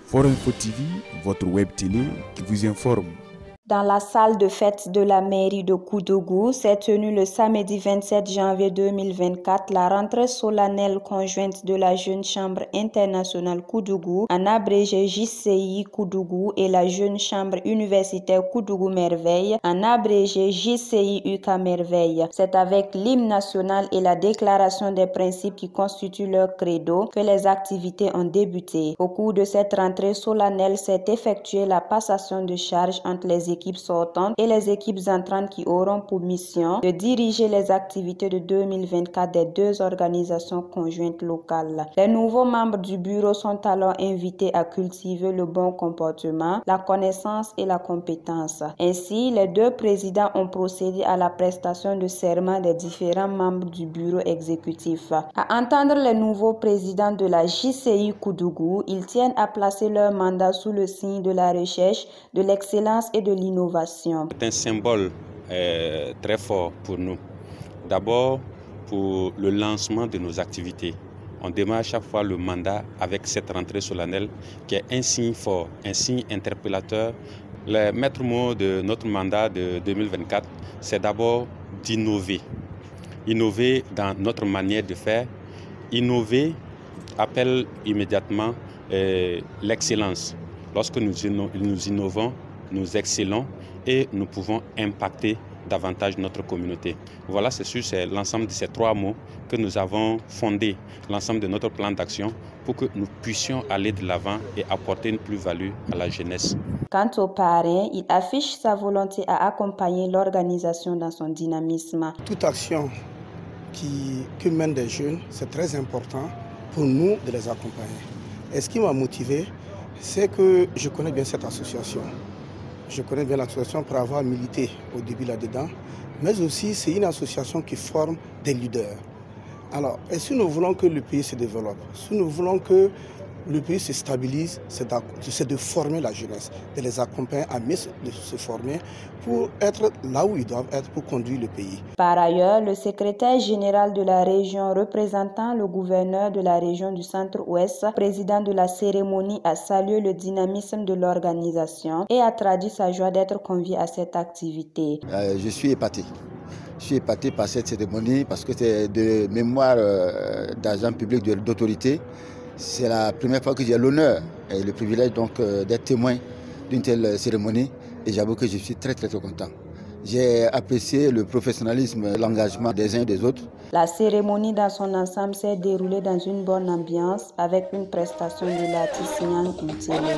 Forum Info TV, votre web télé qui vous informe. Dans la salle de fête de la mairie de Koudougou s'est tenue le samedi 27 janvier 2024 la rentrée solennelle conjointe de la Jeune Chambre internationale Koudougou, en abrégé JCI Koudougou, et la Jeune Chambre universitaire Koudougou Merveille, en abrégé JCI UK Merveille. C'est avec l'hymne national et la déclaration des principes qui constituent leur credo que les activités ont débuté. Au cours de cette rentrée solennelle s'est effectuée la passation de charges entre les équipes sortantes et les équipes entrantes qui auront pour mission de diriger les activités de 2024 des deux organisations conjointes locales. Les nouveaux membres du bureau sont alors invités à cultiver le bon comportement, la connaissance et la compétence. Ainsi, les deux présidents ont procédé à la prestation de serment des différents membres du bureau exécutif. À entendre les nouveaux présidents de la JCI Koudougou, ils tiennent à placer leur mandat sous le signe de la recherche, de l'excellence et de l'innovation. C'est un symbole très fort pour nous. D'abord, pour le lancement de nos activités. On démarre chaque fois le mandat avec cette rentrée solennelle qui est un signe fort, un signe interpellateur. Le maître mot de notre mandat de 2024, c'est d'abord d'innover. Innover dans notre manière de faire. Innover appelle immédiatement l'excellence. Lorsque nous innovons, nous excellons et nous pouvons impacter davantage notre communauté. Voilà, c'est sûr, c'est l'ensemble de ces trois mots que nous avons fondé, l'ensemble de notre plan d'action pour que nous puissions aller de l'avant et apporter une plus-value à la jeunesse. Quant au parrain, il affiche sa volonté à accompagner l'organisation dans son dynamisme. Toute action que mènent des jeunes, c'est très important pour nous de les accompagner. Et ce qui m'a motivé, c'est que je connais bien cette association. Je connais bien l'association pour avoir milité au début là-dedans, mais aussi c'est une association qui forme des leaders. Alors, et si nous voulons que le pays se développe, si nous voulons que le pays se stabilise, c'est de former la jeunesse, de les accompagner à mieux se former pour être là où ils doivent être pour conduire le pays. Par ailleurs, le secrétaire général de la région représentant le gouverneur de la région du Centre-Ouest, président de la cérémonie, a salué le dynamisme de l'organisation et a traduit sa joie d'être convié à cette activité. Je suis épaté. Je suis épaté par cette cérémonie parce que c'est de mémoire d'agent public d'autorité. C'est la première fois que j'ai l'honneur et le privilège donc d'être témoin d'une telle cérémonie et j'avoue que je suis très content. J'ai apprécié le professionnalisme, l'engagement des uns et des autres. La cérémonie dans son ensemble s'est déroulée dans une bonne ambiance avec une prestation de l'artiste Nyang Ntele.